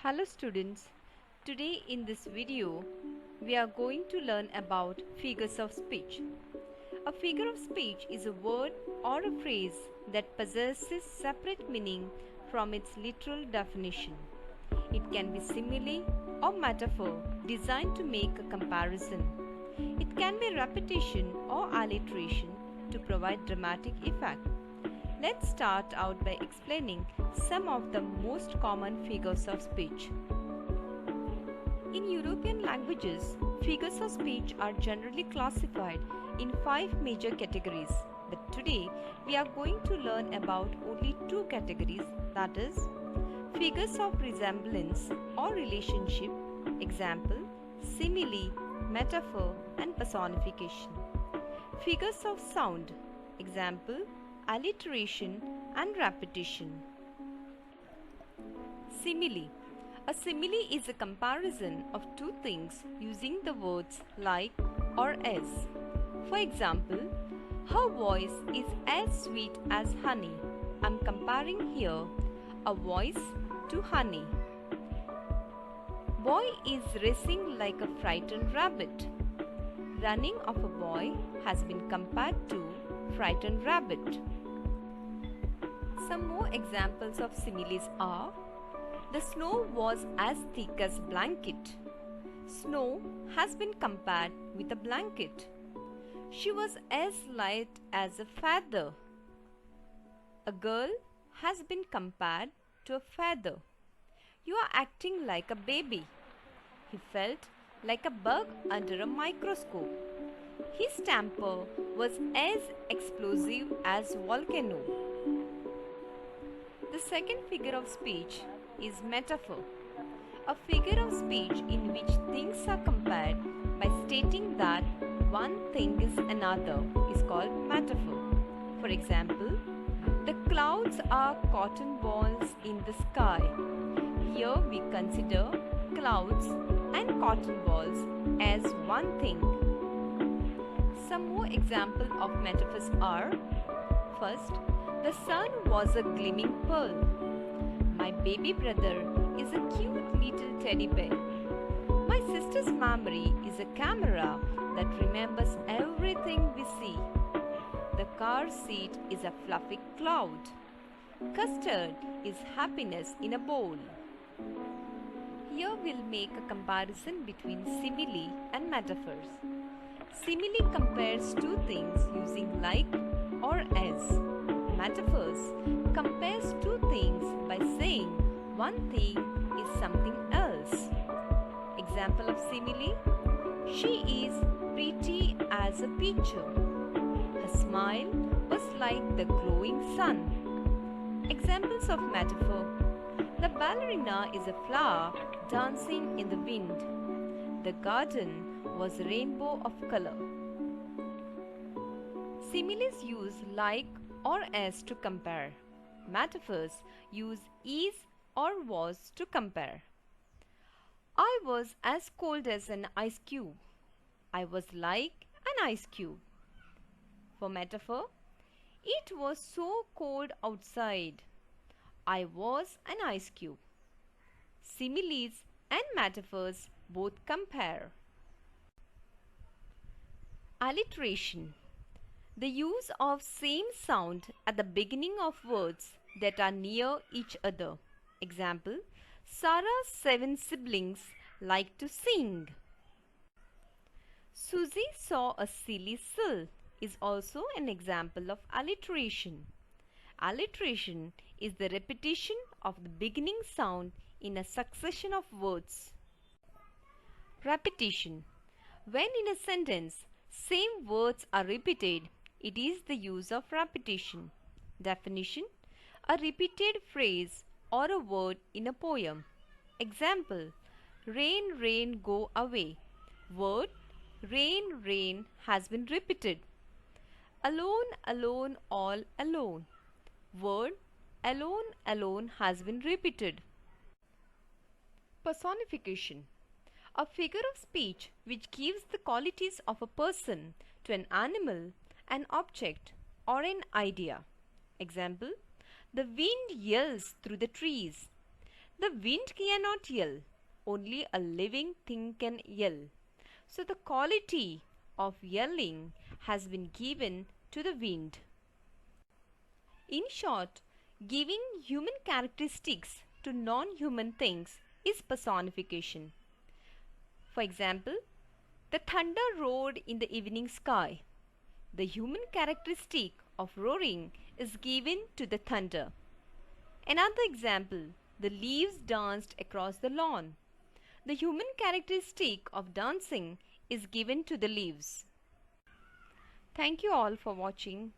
Hello students, today in this video we are going to learn about figures of speech. A figure of speech is a word or a phrase that possesses separate meaning from its literal definition. It can be simile or metaphor designed to make a comparison. It can be repetition or alliteration to provide dramatic effect. Let's start out by explaining some of the most common figures of speech. In European languages, figures of speech are generally classified in 5 major categories, but today we are going to learn about only 2 categories, that is, figures of resemblance or relationship, example, simile, metaphor and personification. Figures of sound, example, alliteration and repetition. Simile. A simile is a comparison of two things using the words like or as. For example, her voice is as sweet as honey. I'm comparing here a voice to honey. Boy is racing like a frightened rabbit. Running of a boy has been compared to frightened rabbit. Some more examples of similes are: the snow was as thick as blanket. Snow has been compared with a blanket. She was as light as a feather. A girl has been compared to a feather. You are acting like a baby. He felt like a bug under a microscope. His temper was as explosive as volcano. The second figure of speech is metaphor. A figure of speech in which things are compared by stating that one thing is another is called metaphor. For example, the clouds are cotton balls in the sky. Here we consider clouds and cotton balls as one thing. Some more examples of metaphors are: first, the sun was a gleaming pearl. My baby brother is a cute little teddy bear. My sister's memory is a camera that remembers everything we see. The car seat is a fluffy cloud. Custard is happiness in a bowl. Here we'll make a comparison between simile and metaphors. Simile compares two things using like or as. Metaphors compares two things by saying one thing is something else. Example of simile: she is pretty as a picture. Her smile was like the glowing sun. Examples of metaphor: the ballerina is a flower dancing in the wind. The garden was a rainbow of color. Similes use like or as to compare. Metaphors use is or was to compare. I was as cold as an ice cube. I was like an ice cube. For metaphor, it was so cold outside. I was an ice cube. Similes and metaphors both compare. Alliteration. The use of same sound at the beginning of words that are near each other. Example, Sarah's 7 siblings like to sing. Susie saw a silly sill is also an example of alliteration. Alliteration is the repetition of the beginning sound in a succession of words. Repetition. When in a sentence, same words are repeated, it is the use of repetition. Definition: a repeated phrase or a word in a poem. Example: rain, rain, go away. Word rain, rain has been repeated. Alone, alone, all alone. Word alone, alone has been repeated. Personification. A figure of speech which gives the qualities of a person to an animal, an object, or an idea. Example: the wind yells through the trees. The wind cannot yell, only a living thing can yell. So the quality of yelling has been given to the wind. In short, giving human characteristics to non-human things is personification. For example, the thunder roared in the evening sky. The human characteristic of roaring is given to the thunder. Another example, the leaves danced across the lawn. The human characteristic of dancing is given to the leaves. Thank you all for watching.